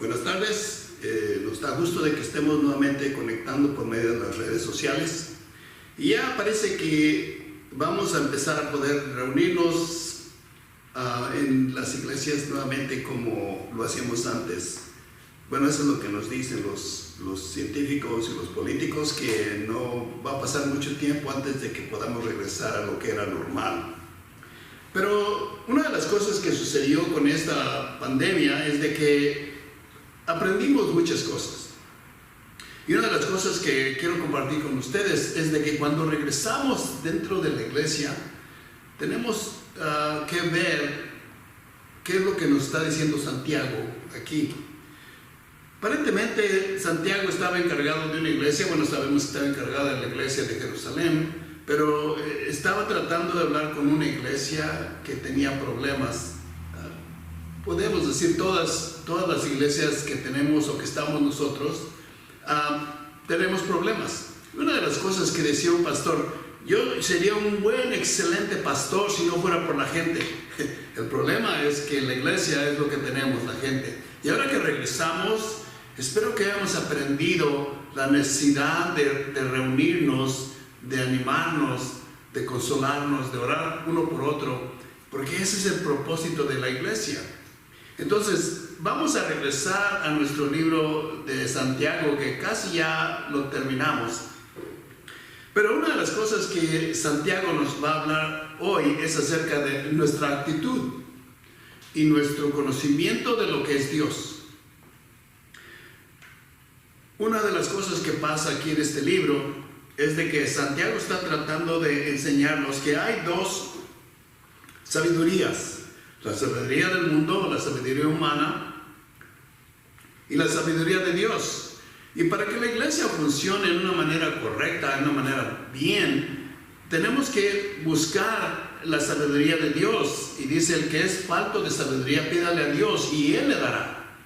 Buenas tardes, nos da gusto de que estemos nuevamente conectando por medio de las redes sociales y ya parece que vamos a empezar a poder reunirnos en las iglesias nuevamente como lo hacíamos antes. Bueno, eso es lo que nos dicen los científicos y los políticos, que no va a pasar mucho tiempo antes de que podamos regresar a lo que era normal. Pero una de las cosas que sucedió con esta pandemia es de que aprendimos muchas cosas. Y una de las cosas que quiero compartir con ustedes es de que cuando regresamos dentro de la iglesia, tenemos que ver qué es lo que nos está diciendo Santiago aquí. Aparentemente Santiago estaba encargado de una iglesia, bueno, sabemos que estaba encargada de la iglesia de Jerusalén, pero estaba tratando de hablar con una iglesia que tenía problemas. Podemos decir todas las iglesias que tenemos o que estamos nosotros, tenemos problemas. Una de las cosas que decía un pastor: yo sería un excelente pastor si no fuera por la gente. El problema es que la iglesia es lo que tenemos, la gente. Y ahora que regresamos, espero que hayamos aprendido la necesidad de reunirnos, de animarnos, de consolarnos, de orar uno por otro, porque ese es el propósito de la iglesia. Entonces, vamos a regresar a nuestro libro de Santiago, que casi ya lo terminamos. Pero una de las cosas que Santiago nos va a hablar hoy es acerca de nuestra actitud y nuestro conocimiento de lo que es Dios. Una de las cosas que pasa aquí en este libro es de que Santiago está tratando de enseñarnos que hay dos sabidurías: la sabiduría del mundo, la sabiduría humana, y la sabiduría de Dios. Y para que la iglesia funcione de una manera correcta, de una manera bien, tenemos que buscar la sabiduría de Dios. Y dice: el que es falto de sabiduría, pídale a Dios y Él le dará.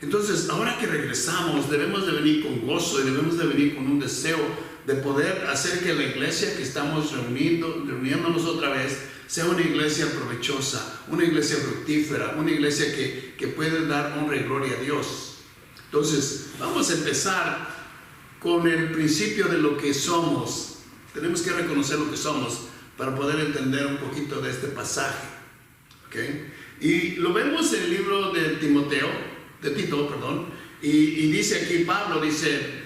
Entonces, ahora que regresamos, debemos de venir con gozo y debemos de venir con un deseo de poder hacer que la iglesia que estamos reuniéndonos otra vez sea una iglesia provechosa, una iglesia fructífera, una iglesia que puede dar honra y gloria a Dios. Entonces, vamos a empezar con el principio de lo que somos. Tenemos que reconocer lo que somos para poder entender un poquito de este pasaje. ¿Okay? Y lo vemos en el libro de Tito, y dice aquí, Pablo dice: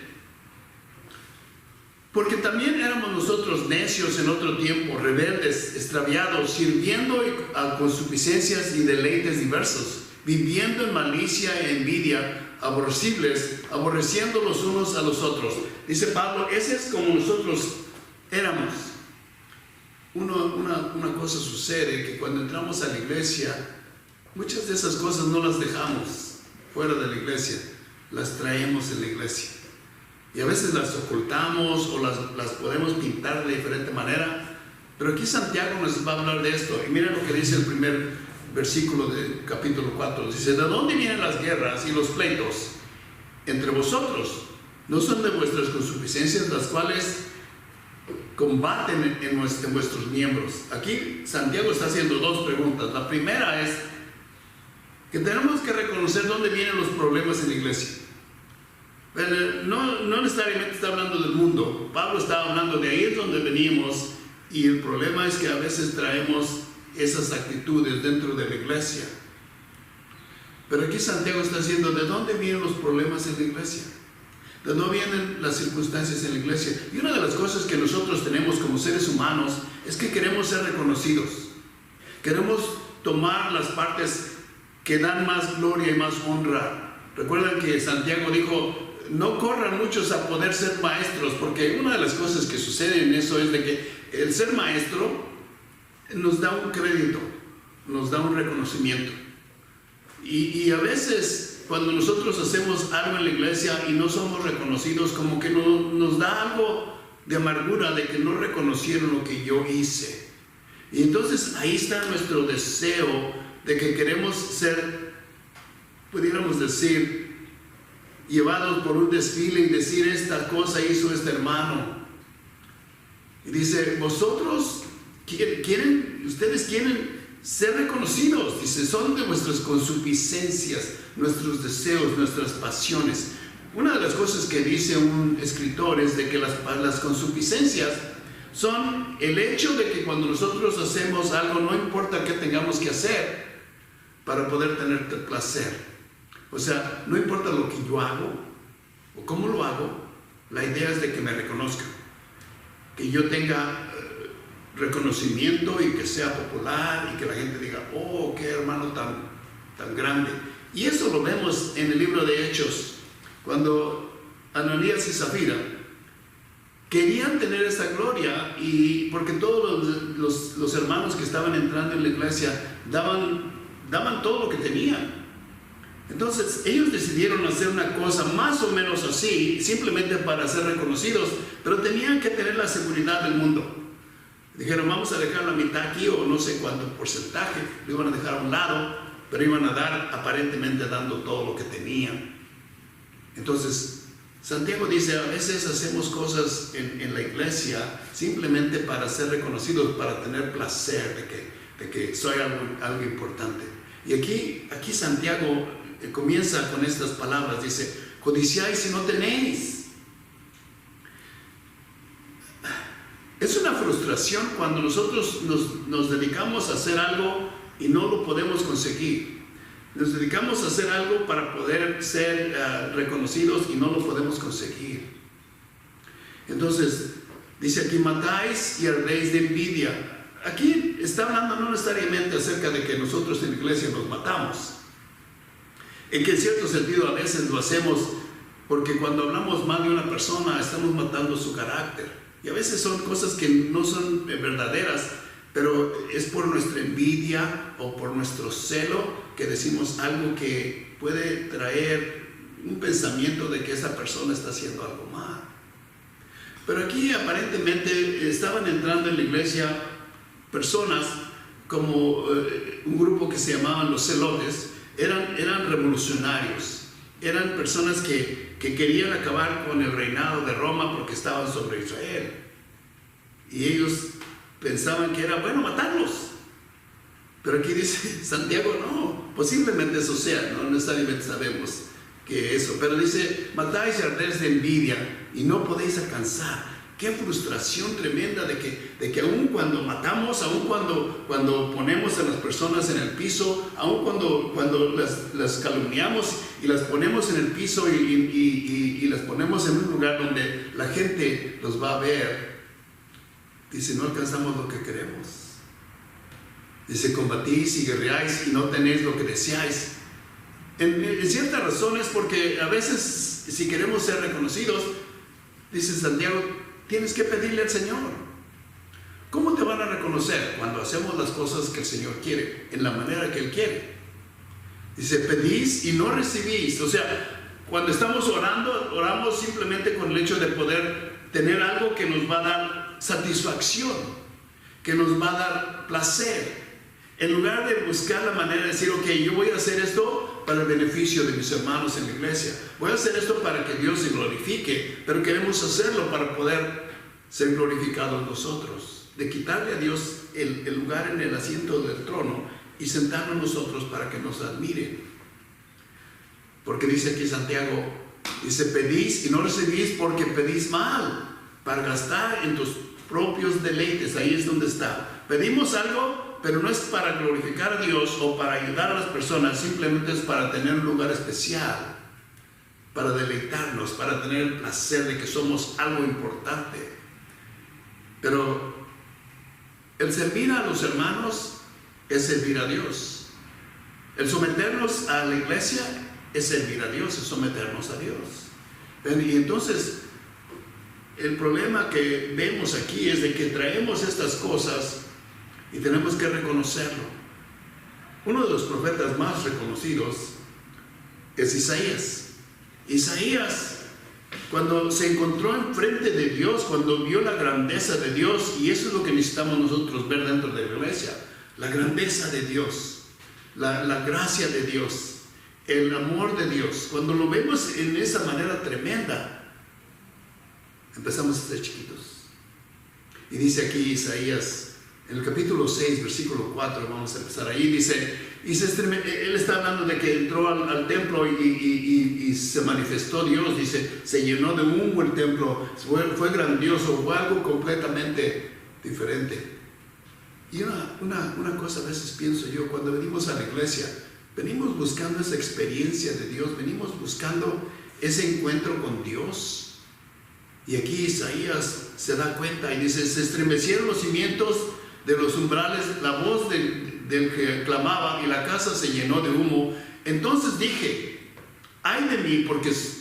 porque también éramos nosotros necios en otro tiempo, rebeldes, extraviados, sirviendo a concupiscencias y deleites diversos, viviendo en malicia e envidia, aborrecibles, aborreciendo los unos a los otros. Dice Pablo, ese es como nosotros éramos. Una cosa sucede, que cuando entramos a la iglesia, muchas de esas cosas no las dejamos fuera de la iglesia, las traemos en la iglesia. Y a veces las ocultamos o las podemos pintar de diferente manera. Pero aquí Santiago nos va a hablar de esto. Y miren lo que dice el primer versículo del capítulo 4. Dice: ¿de dónde vienen las guerras y los pleitos entre vosotros? ¿No son de vuestras concupiscencias las cuales combaten en vuestros miembros? Aquí Santiago está haciendo dos preguntas. La primera es que tenemos que reconocer dónde vienen los problemas en la iglesia. No necesariamente está hablando del mundo. Pablo está hablando de ahí es donde venimos, y el problema es que a veces traemos esas actitudes dentro de la iglesia. Pero aquí Santiago está diciendo: ¿de dónde vienen los problemas en la iglesia? ¿De dónde vienen las circunstancias en la iglesia? Y una de las cosas que nosotros tenemos como seres humanos es que queremos ser reconocidos. Queremos tomar las partes que dan más gloria y más honra. Recuerden que Santiago dijo: no corran muchos a poder ser maestros, porque una de las cosas que sucede en eso es de que el ser maestro nos da un crédito, nos da un reconocimiento. Y a veces cuando nosotros hacemos algo en la iglesia y no somos reconocidos, como que nos da algo de amargura de que no reconocieron lo que yo hice. Y entonces ahí está nuestro deseo de que queremos ser, pudiéramos decir, llevados por un desfile y decir: esta cosa hizo este hermano. Y dice: vosotros ustedes quieren ser reconocidos. Dice, son de vuestras concupiscencias, nuestros deseos, nuestras pasiones. Una de las cosas que dice un escritor es de que las concupiscencias son el hecho de que cuando nosotros hacemos algo, no importa qué tengamos que hacer para poder tener placer. O sea, no importa lo que yo hago o cómo lo hago, la idea es de que me reconozcan, que yo tenga reconocimiento y que sea popular y que la gente diga, oh, qué hermano tan grande. Y eso lo vemos en el libro de Hechos, cuando Ananías y Zafira querían tener esa gloria, y porque todos los hermanos que estaban entrando en la iglesia daban todo lo que tenían. Entonces ellos decidieron hacer una cosa más o menos así, simplemente para ser reconocidos, pero tenían que tener la seguridad del mundo. Dijeron, vamos a dejar la mitad aquí, o no sé cuánto porcentaje, lo iban a dejar a un lado, pero iban a dar, aparentemente dando todo lo que tenían. Entonces, Santiago dice, a veces hacemos cosas en la iglesia simplemente para ser reconocidos, para tener placer de que soy algo importante. Y aquí Santiago comienza con estas palabras, dice, codiciáis y no tenéis. Es una frustración cuando nosotros nos dedicamos a hacer algo y no lo podemos conseguir. Nos dedicamos a hacer algo para poder ser reconocidos y no lo podemos conseguir. Entonces, dice aquí, matáis y ardéis de envidia. Aquí está hablando no necesariamente acerca de que nosotros en la iglesia nos matamos. En que en cierto sentido a veces lo hacemos porque cuando hablamos mal de una persona estamos matando su carácter. Y a veces son cosas que no son verdaderas, pero es por nuestra envidia o por nuestro celo que decimos algo que puede traer un pensamiento de que esa persona está haciendo algo mal. Pero aquí aparentemente estaban entrando en la iglesia personas como un grupo que se llamaban los celotes. Eran revolucionarios, eran personas que querían acabar con el reinado de Roma porque estaban sobre Israel. Y ellos pensaban que era bueno matarlos. Pero aquí dice Santiago, no, posiblemente eso sea, no necesariamente sabemos que eso. Pero dice, matáis y ardéis de envidia y no podéis alcanzar. Qué frustración tremenda de que aun cuando matamos, aun cuando ponemos a las personas en el piso, aun cuando las calumniamos y las ponemos en el piso y las ponemos en un lugar donde la gente los va a ver, dice, no alcanzamos lo que queremos. Dice, combatís y guerreáis y no tenéis lo que deseáis. En ciertas razones, porque a veces si queremos ser reconocidos, dice Santiago, tienes que pedirle al Señor. ¿Cómo te van a reconocer? Cuando hacemos las cosas que el Señor quiere, en la manera que Él quiere. Dice, pedís y no recibís. O sea, cuando estamos orando, oramos simplemente con el hecho de poder tener algo que nos va a dar satisfacción, que nos va a dar placer. En lugar de buscar la manera de decir, ok, yo voy a hacer esto para el beneficio de mis hermanos en la iglesia. Voy a hacer esto para que Dios se glorifique, pero queremos hacerlo para poder ser glorificados nosotros. De quitarle a Dios el lugar en el asiento del trono y sentarnos nosotros para que nos admiren. Porque dice aquí Santiago, dice, pedís y no recibís porque pedís mal, para gastar en tus propios deleites. Ahí es donde está. Pedimos algo, pero no es para glorificar a Dios o para ayudar a las personas, simplemente es para tener un lugar especial, para deleitarnos, para tener el placer de que somos algo importante. Pero el servir a los hermanos es servir a Dios. El someternos a la iglesia es servir a Dios, es someternos a Dios. Y entonces, el problema que vemos aquí es de que traemos estas cosas y tenemos que reconocerlo. Uno de los profetas más reconocidos es Isaías. Isaías, cuando se encontró enfrente de Dios, cuando vio la grandeza de Dios, y eso es lo que necesitamos nosotros ver dentro de la iglesia, la grandeza de Dios, la gracia de Dios, el amor de Dios. Cuando lo vemos en esa manera tremenda, empezamos a ser chiquitos. Y dice aquí Isaías En el capítulo 6, versículo 4, vamos a empezar ahí, dice, él está hablando de que entró al templo y se manifestó Dios, dice, se llenó de humo el templo, fue grandioso, fue algo completamente diferente. Y una cosa a veces pienso yo, cuando venimos a la iglesia, venimos buscando esa experiencia de Dios, venimos buscando ese encuentro con Dios. Y aquí Isaías se da cuenta y dice, se estremecieron los cimientos de los umbrales, la voz del que clamaba y la casa se llenó de humo. Entonces dije, ay de mí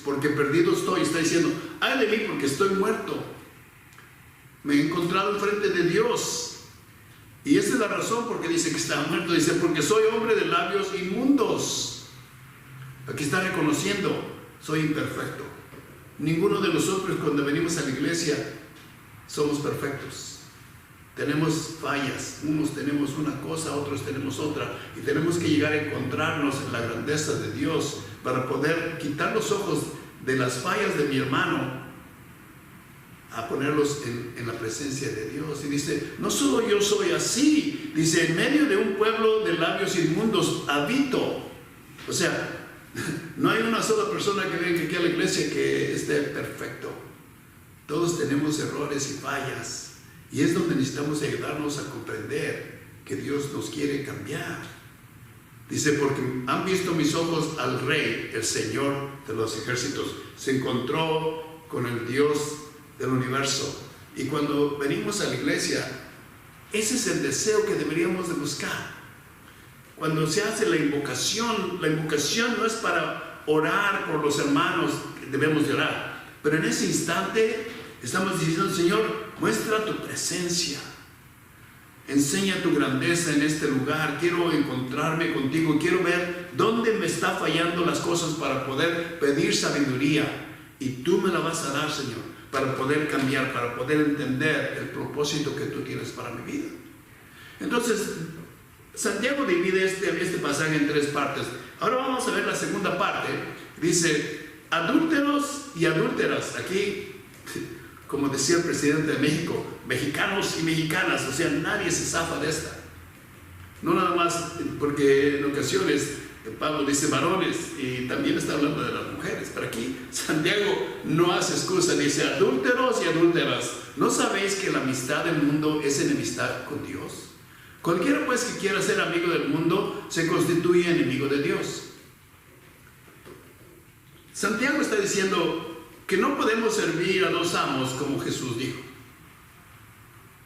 porque perdido estoy. Está diciendo, ay de mí porque estoy muerto. Me he encontrado enfrente de Dios. Y esa es la razón porque dice que está muerto. Dice, porque soy hombre de labios inmundos. Aquí está reconociendo, soy imperfecto. Ninguno de nosotros cuando venimos a la iglesia somos perfectos. Tenemos fallas. Unos tenemos una cosa, otros tenemos otra. Y tenemos que llegar a encontrarnos en la grandeza de Dios para poder quitar los ojos de las fallas de mi hermano a ponerlos en la presencia de Dios. Y dice, no solo yo soy así, dice, en medio de un pueblo de labios inmundos habito. O sea, no hay una sola persona que venga aquí a la iglesia que esté perfecto. Todos tenemos errores y fallas. Y es donde necesitamos ayudarnos a comprender que Dios nos quiere cambiar. Dice, porque han visto mis ojos al Rey, el Señor de los ejércitos. Se encontró con el Dios del universo. Y cuando venimos a la iglesia, ese es el deseo que deberíamos de buscar. Cuando se hace la invocación no es para orar por los hermanos que debemos de orar, pero en ese instante estamos diciendo, Señor, muestra tu presencia, enseña tu grandeza en este lugar, quiero encontrarme contigo, quiero ver dónde me está fallando las cosas para poder pedir sabiduría, y tú me la vas a dar, Señor, para poder cambiar, para poder entender el propósito que tú tienes para mi vida. Entonces, Santiago divide este pasaje en tres partes. Ahora vamos a ver la segunda parte. Dice, adúlteros y adúlteras. Aquí, como decía el presidente de México, mexicanos y mexicanas, o sea, nadie se zafa de esta. No nada más, porque en ocasiones Pablo dice varones y también está hablando de las mujeres, pero aquí Santiago no hace excusa, dice adúlteros y adúlteras. ¿No sabéis que la amistad del mundo es enemistad con Dios? Cualquiera pues que quiera ser amigo del mundo se constituye enemigo de Dios. Santiago está diciendo que no podemos servir a dos amos como Jesús dijo.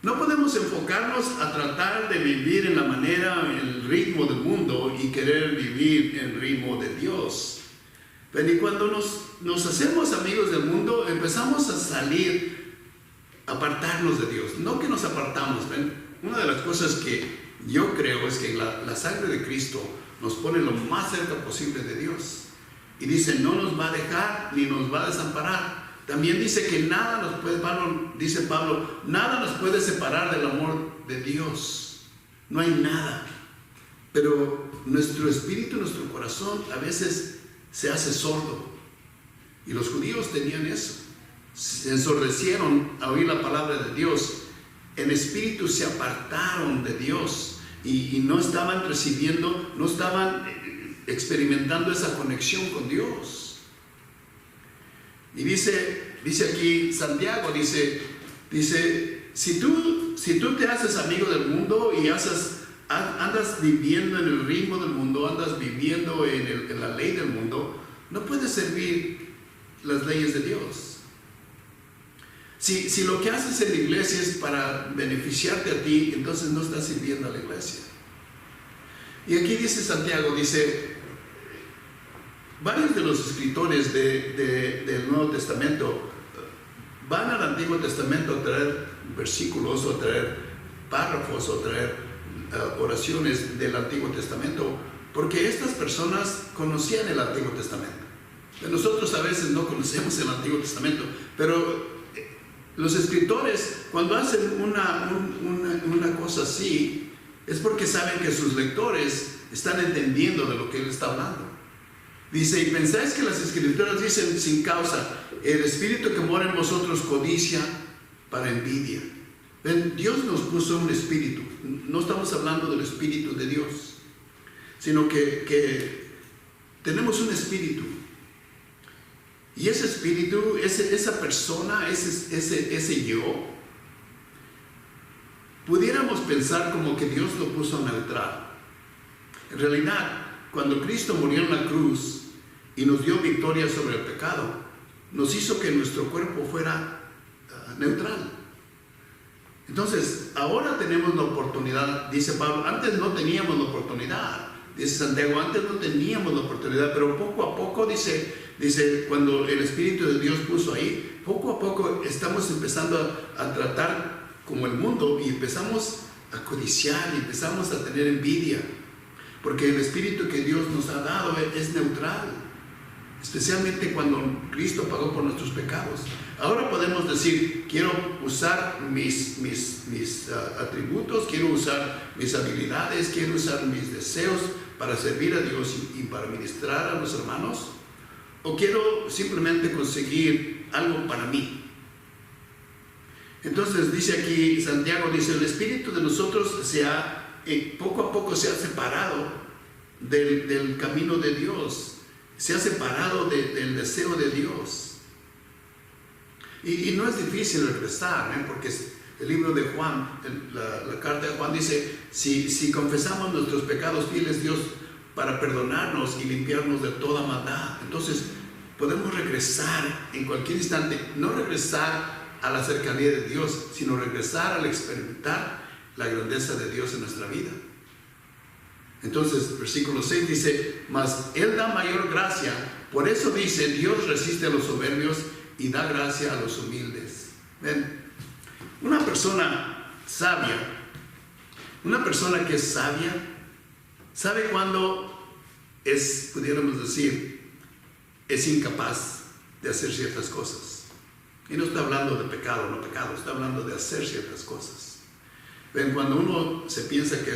No podemos enfocarnos a tratar de vivir en la manera, en el ritmo del mundo y querer vivir en el ritmo de Dios. Pero y cuando nos hacemos amigos del mundo, empezamos a salir, apartarnos de Dios. No que nos apartamos, ¿ven? Una de las cosas que yo creo es que la sangre de Cristo nos pone lo más cerca posible de Dios. Y dice, no nos va a dejar ni nos va a desamparar. También dice que nada nos puede, dice Pablo, nada nos puede separar del amor de Dios. No hay nada. Pero nuestro espíritu, nuestro corazón a veces se hace sordo. Y los judíos tenían eso. Se ensordecieron a oír la palabra de Dios. En espíritu se apartaron de Dios y no estaban recibiendo, no estaban experimentando esa conexión con Dios. Y dice aquí Santiago, dice, si tú te haces amigo del mundo y andas viviendo en el ritmo del mundo, andas viviendo en la ley del mundo, no puedes servir las leyes de Dios. Si lo que haces en la iglesia es para beneficiarte a ti, entonces no estás sirviendo a la iglesia. Y aquí dice Santiago, dice, varios de los escritores del Nuevo Testamento van al Antiguo Testamento a traer versículos, o a traer párrafos, o a traer oraciones del Antiguo Testamento, porque estas personas conocían el Antiguo Testamento. Nosotros a veces no conocemos el Antiguo Testamento, pero los escritores, cuando hacen una cosa así, es porque saben que sus lectores están entendiendo de lo que él está hablando. Dice, y pensáis que las escrituras dicen sin causa, el espíritu que mora en vosotros codicia para envidia. ¿Ven? Dios nos puso un espíritu. no estamos hablando del Espíritu de Dios, sino que tenemos un espíritu. Y ese espíritu, esa persona, ese yo, pudiéramos pensar como que Dios lo puso neutral. En realidad, cuando Cristo murió en la cruz y nos dio victoria sobre el pecado, nos hizo que nuestro cuerpo fuera neutral. Entonces, ahora tenemos la oportunidad, dice Pablo, antes no teníamos la oportunidad. Dice Santiago, antes no teníamos la oportunidad, pero poco a poco, dice cuando el Espíritu de Dios puso ahí, poco a poco estamos empezando a tratar como el mundo y empezamos a codiciar y empezamos a tener envidia, porque el Espíritu que Dios nos ha dado es neutral, especialmente cuando Cristo pagó por nuestros pecados. Ahora podemos decir, quiero usar mis atributos, quiero usar mis habilidades, quiero usar mis deseos para servir a Dios y para ministrar a los hermanos, o quiero simplemente conseguir algo para mí. Entonces dice aquí, Santiago dice, el espíritu de nosotros poco a poco se ha separado del camino de Dios, se ha separado del deseo de Dios. Y no es difícil regresar, porque el libro de Juan, la carta de Juan dice, si confesamos nuestros pecados, fiel es Dios para perdonarnos y limpiarnos de toda maldad. Entonces podemos regresar en cualquier instante, no regresar a la cercanía de Dios, sino regresar al experimentar la grandeza de Dios en nuestra vida. Entonces, versículo 6 dice, mas Él da mayor gracia, por eso dice, Dios resiste a los soberbios y da gracia a los humildes. ¿Ven? Una persona sabia, una persona que es sabia, sabe cuándo pudiéramos decir, es incapaz de hacer ciertas cosas. Y no está hablando de pecado o no pecado, está hablando de hacer ciertas cosas. ¿Ven? Cuando uno se piensa que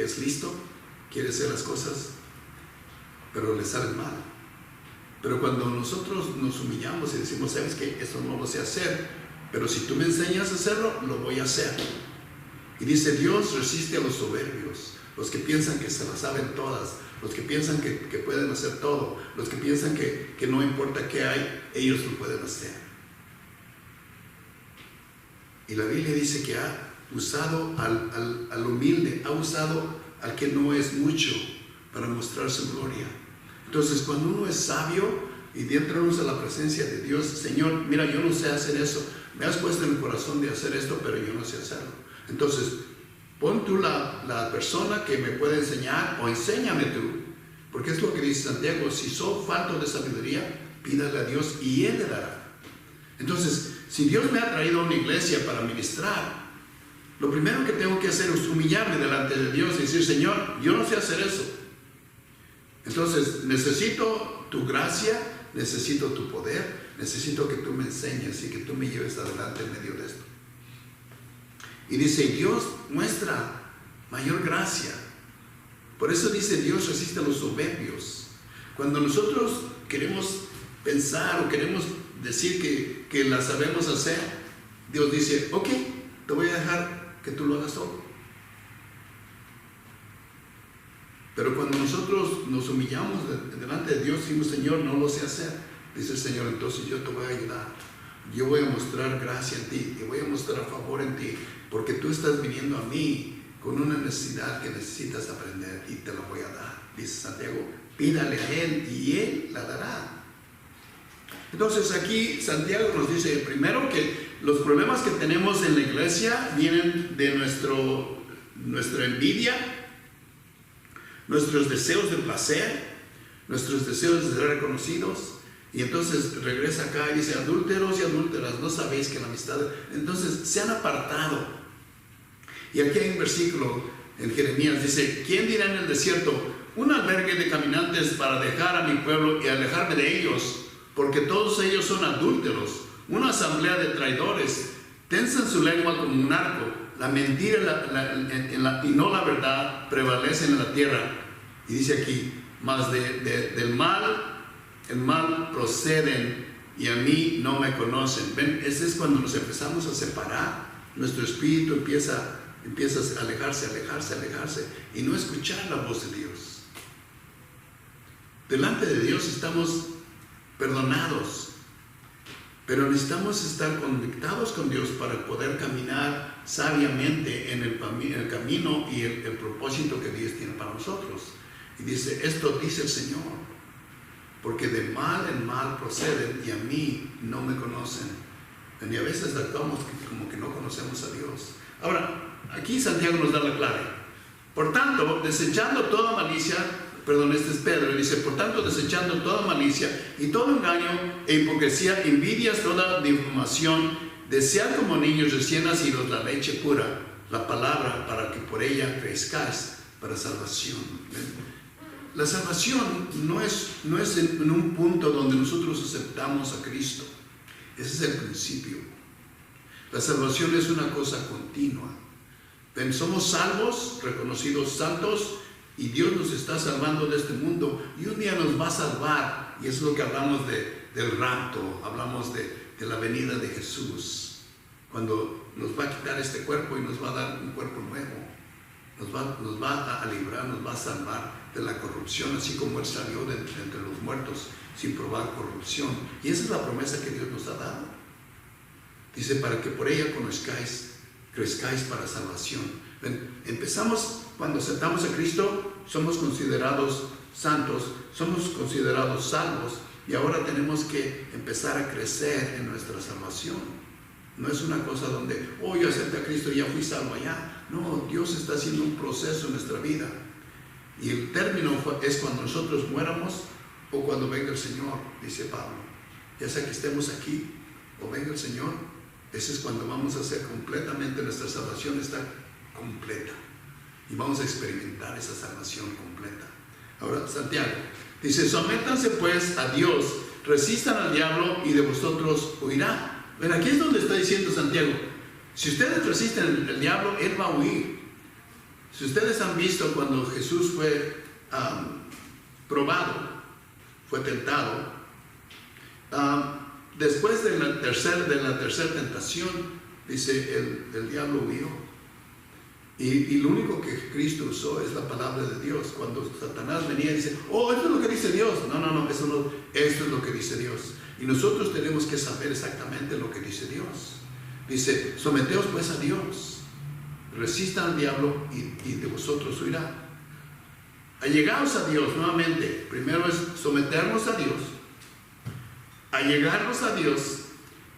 es listo, quiere hacer las cosas, pero le sale mal. Pero cuando nosotros nos humillamos y decimos, ¿sabes qué? Eso no lo sé hacer, pero si tú me enseñas a hacerlo, lo voy a hacer. Y dice, Dios resiste a los soberbios, los que piensan que se las saben todas, los que piensan que pueden hacer todo, los que piensan que no importa qué hay, ellos lo pueden hacer. Y la Biblia dice que ha usado al humilde, ha usado al que no es mucho para mostrar su gloria. Entonces, cuando uno es sabio y entramos a la presencia de Dios, Señor, mira, yo no sé hacer eso, me has puesto en el corazón de hacer esto, pero yo no sé hacerlo. Entonces, pon tú la persona que me puede enseñar, o enséñame tú, porque es lo que dice Santiago, si soy falto de sabiduría, pídale a Dios y Él le dará. Entonces, si Dios me ha traído a una iglesia para ministrar, lo primero que tengo que hacer es humillarme delante de Dios y decir, Señor, yo no sé hacer eso. Entonces, necesito tu gracia, necesito tu poder, necesito que tú me enseñes y que tú me lleves adelante en medio de esto. Y dice, Dios muestra mayor gracia. Por eso dice, Dios resiste a los soberbios. Cuando nosotros queremos pensar o queremos decir que la sabemos hacer, Dios dice, ok, te voy a dejar que tú lo hagas todo. Pero cuando nosotros nos humillamos delante de Dios y decimos, Señor, no lo sé hacer, dice el Señor, entonces yo te voy a ayudar. Yo voy a mostrar gracia en ti y voy a mostrar favor en ti, porque tú estás viniendo a mí con una necesidad que necesitas aprender y te la voy a dar. Dice Santiago, pídale a Él y Él la dará. Entonces aquí Santiago nos dice primero que los problemas que tenemos en la iglesia vienen de nuestra envidia, nuestros deseos de placer, nuestros deseos de ser reconocidos. Y entonces regresa acá y dice, adúlteros y adúlteras, ¿no sabéis que la amistad? Entonces se han apartado. Y aquí hay un versículo en Jeremías, dice, ¿quién dirá en el desierto, un albergue de caminantes para dejar a mi pueblo y alejarme de ellos? Porque todos ellos son adúlteros, una asamblea de traidores, tensan su lengua como un arco, la mentira y no la verdad prevalecen en la tierra. Y dice aquí, mas del mal, el mal proceden y a mí no me conocen. ¿Ven? Ese es cuando nos empezamos a separar, nuestro espíritu empieza empiezas a alejarse y no escuchar la voz de Dios. Delante de Dios estamos perdonados, pero necesitamos estar conectados con Dios para poder caminar sabiamente en el camino y el propósito que Dios tiene para nosotros. Y dice, esto dice el Señor, porque de mal en mal proceden y a mí no me conocen. Y a veces actuamos como que no conocemos a Dios. Ahora, aquí Santiago nos da la clave. Por tanto, desechando toda malicia, este es Pedro, y dice, por tanto, desechando toda malicia y todo engaño e hipocresía, envidias, toda difamación, desead como niños recién nacidos la leche pura, la palabra, para que por ella crezcáis para salvación. La salvación no es en un punto donde nosotros aceptamos a Cristo. Ese es el principio. La salvación es una cosa continua. Somos salvos, reconocidos santos, y Dios nos está salvando de este mundo, y un día nos va a salvar, y eso es lo que hablamos del rapto, hablamos de la venida de Jesús, cuando nos va a quitar este cuerpo y nos va a dar un cuerpo nuevo, nos va a librar, nos va a salvar de la corrupción, así como Él salió de entre los muertos sin probar corrupción. Y esa es la promesa que Dios nos ha dado. Dice, para que por ella crezcáis para salvación. Empezamos, cuando aceptamos a Cristo, somos considerados santos, somos considerados salvos, y ahora tenemos que empezar a crecer en nuestra salvación. No es una cosa donde, yo acepté a Cristo y ya fui salvo allá. No, Dios está haciendo un proceso en nuestra vida. Y el término es cuando nosotros muéramos o cuando venga el Señor, dice Pablo. Ya sea que estemos aquí o venga el Señor, ese es cuando vamos a hacer completamente, nuestra salvación está completa. Y vamos a experimentar esa salvación completa. Ahora, Santiago dice, sométanse pues a Dios, resistan al diablo y de vosotros huirá. Pero aquí es donde está diciendo Santiago, si ustedes resisten al diablo, él va a huir. Si ustedes han visto cuando Jesús fue probado, fue tentado, después de la tercera tentación, dice, el diablo huyó. Y lo único que Cristo usó es la palabra de Dios. Cuando Satanás venía y dice, esto es lo que dice Dios. No, esto es lo que dice Dios. Y nosotros tenemos que saber exactamente lo que dice Dios. Dice, someteos pues a Dios, resistan al diablo y de vosotros huirá. Allegaos a Dios nuevamente. Primero es someternos a Dios, allegarnos a Dios,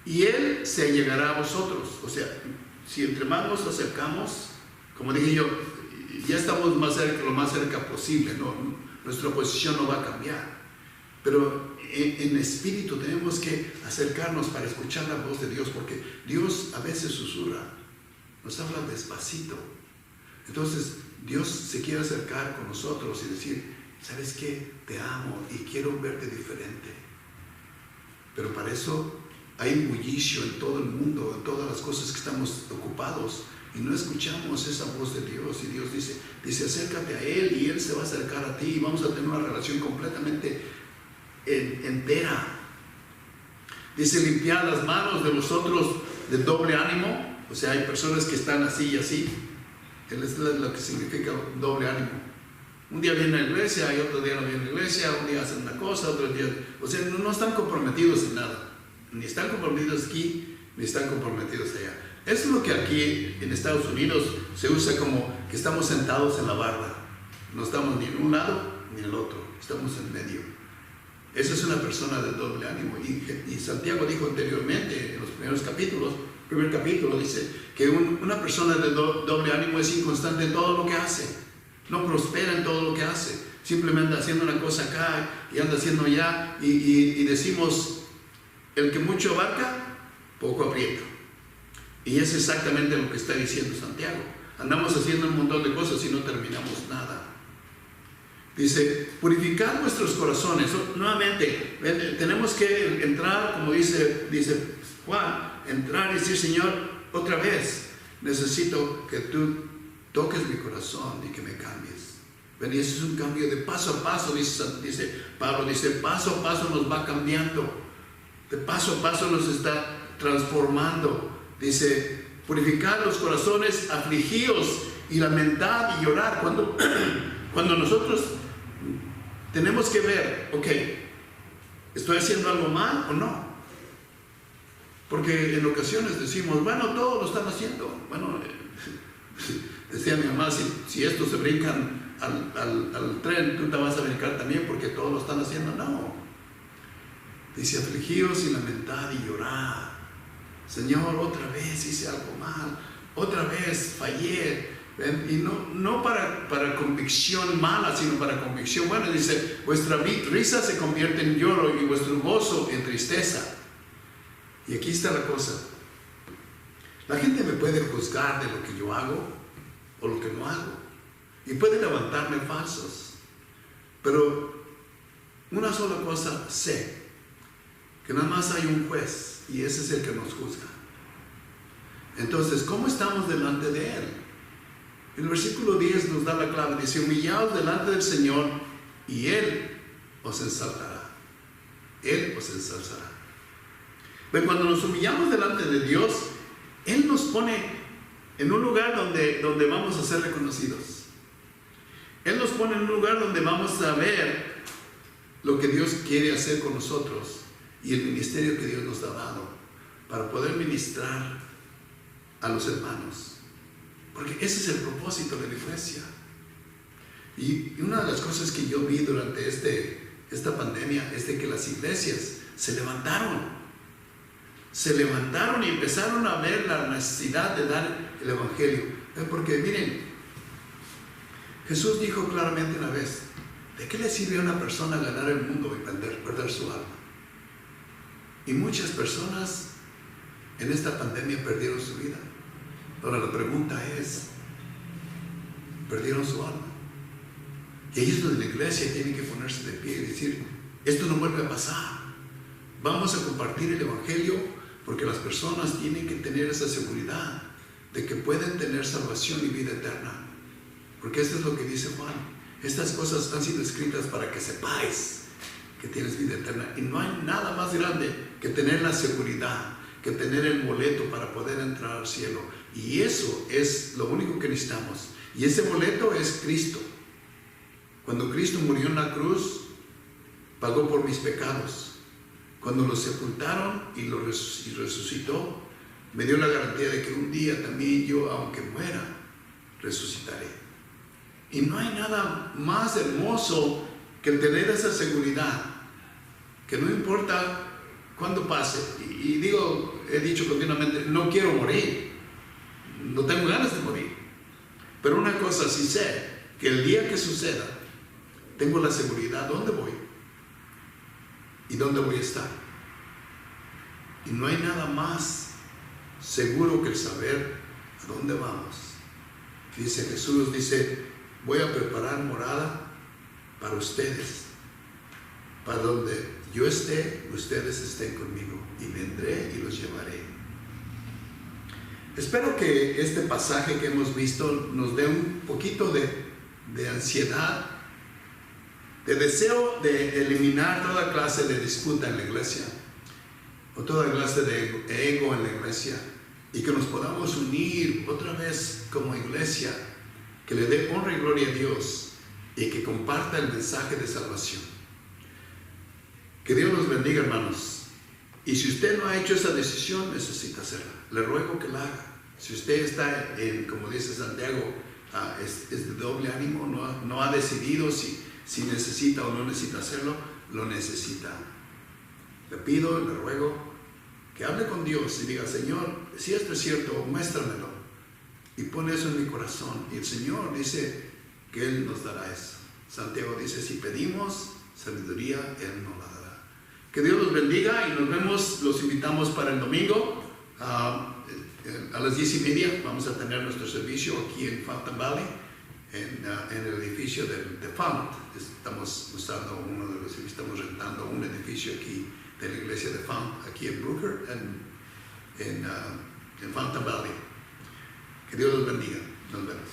y Él se allegará a vosotros. O sea, si entre más nos acercamos, como dije yo, ya estamos más cerca, lo más cerca posible, ¿no? Nuestra posición no va a cambiar. Pero en espíritu tenemos que acercarnos para escuchar la voz de Dios, porque Dios a veces susurra, nos habla despacito. Entonces Dios se quiere acercar con nosotros y decir, ¿sabes qué? Te amo y quiero verte diferente. Pero para eso hay bullicio en todo el mundo, en todas las cosas que estamos ocupados, y no escuchamos esa voz de Dios. Y Dios dice acércate a Él y Él se va a acercar a ti y vamos a tener una relación completamente entera. Dice, limpiad las manos de vosotros de doble ánimo. O sea, hay personas que están así y así. Él es lo que significa doble ánimo. Un día vienen a la iglesia y otro día no vienen a la iglesia. Un día hacen una cosa, otro día... O sea, no están comprometidos en nada. Ni están comprometidos aquí, ni están comprometidos allá. Eso es lo que aquí en Estados Unidos se usa como que estamos sentados en la barda. No estamos ni en un lado ni en el otro. Estamos en medio. Esa es una persona de doble ánimo. Y Santiago dijo anteriormente, en los primeros capítulos, primer capítulo, dice que una persona de doble ánimo es inconstante en todo lo que hace. No prospera en todo lo que hace. Simplemente anda haciendo una cosa acá y anda haciendo allá. Y decimos, el que mucho abarca, poco aprieta. Y es exactamente lo que está diciendo Santiago. Andamos haciendo un montón de cosas y no terminamos nada. Dice, purificar nuestros corazones. Nuevamente, tenemos que entrar, como dice Juan, entrar y decir, Señor, otra vez, necesito que tú toques mi corazón y que me cambies. Y ese es un cambio de paso a paso, dice Pablo, dice, paso a paso nos va cambiando. De paso a paso nos está transformando. Dice, purificad los corazones, afligíos y lamentad y llorar. Cuando nosotros tenemos que ver, ok, ¿estoy haciendo algo mal o no? Porque en ocasiones decimos, bueno, todos lo están haciendo. Bueno, decía mi mamá, si estos se brincan al tren, tú te vas a brincar también porque todos lo están haciendo. No. Dice, afligíos y lamentad y llorad. Señor, otra vez hice algo mal, otra vez fallé. ¿Ven? Y no para convicción mala, sino para convicción buena. Dice, vuestra risa se convierte en lloro y vuestro gozo en tristeza. Y aquí está la cosa. La gente me puede juzgar de lo que yo hago o lo que no hago. Y puede levantarme falsos. Pero una sola cosa sé. Que nada más hay un juez. Y ese es el que nos juzga. Entonces, ¿cómo estamos delante de Él? El versículo 10 nos da la clave. Dice, humillaos delante del Señor y Él os ensalzará. Él os ensalzará. Pero cuando nos humillamos delante de Dios, Él nos pone en un lugar donde vamos a ser reconocidos. Él nos pone en un lugar donde vamos a ver lo que Dios quiere hacer con nosotros y el ministerio que Dios nos ha dado para poder ministrar a los hermanos. Porque ese es el propósito de la iglesia. Y una de las cosas que yo vi durante esta pandemia es de que las iglesias se levantaron y empezaron a ver la necesidad de dar el evangelio. Porque miren, Jesús dijo claramente una vez, ¿de qué le sirve a una persona ganar el mundo y perder su alma? Y muchas personas en esta pandemia perdieron su vida. Ahora la pregunta es, ¿perdieron su alma? Y ahí es donde la iglesia tiene que ponerse de pie y decir, esto no vuelve a pasar. Vamos a compartir el evangelio porque las personas tienen que tener esa seguridad de que pueden tener salvación y vida eterna. Porque esto es lo que dice Juan. Estas cosas han sido escritas para que sepáis que tienes vida eterna. Y no hay nada más grande que tener la seguridad, que tener el boleto para poder entrar al cielo. Y eso es lo único que necesitamos. Y ese boleto es Cristo. Cuando Cristo murió en la cruz, pagó por mis pecados. Cuando lo sepultaron y lo resucitó, me dio la garantía de que un día también yo, aunque muera, resucitaré. Y no hay nada más hermoso que el tener esa seguridad, que no importa cuándo pase. Y digo, he dicho continuamente, no quiero morir, no tengo ganas de morir. Pero una cosa sí sé, que el día que suceda, tengo la seguridad dónde voy y dónde voy a estar. Y no hay nada más seguro que el saber a dónde vamos. Dice Jesús, dice, voy a preparar morada para ustedes, para donde yo esté, ustedes estén conmigo, y vendré y los llevaré. Espero que este pasaje que hemos visto nos dé un poquito de ansiedad, de deseo de eliminar toda clase de disputa en la iglesia, o toda clase de ego en la iglesia, y que nos podamos unir otra vez como iglesia, que le dé honra y gloria a Dios, y que comparta el mensaje de salvación. Que Dios los bendiga, hermanos. Y si usted no ha hecho esa decisión, necesita hacerla. Le ruego que la haga. Si usted está como dice Santiago, es de doble ánimo, no ha decidido si necesita o no necesita hacerlo, lo necesita. Le pido, le ruego que hable con Dios y diga, Señor, si esto es cierto, muéstramelo. Y pone eso en mi corazón. Y el Señor dice que Él nos dará eso. Santiago dice, si pedimos sabiduría, Él nos la dará. Que Dios los bendiga y nos vemos, los invitamos para el domingo a las 10:30. Vamos a tener nuestro servicio aquí en Fountain Valley, en el edificio de Fount. Estamos rentando un edificio aquí de la iglesia de Fount, aquí en Brooker, en Fountain Valley. Que Dios los bendiga. Nos vemos.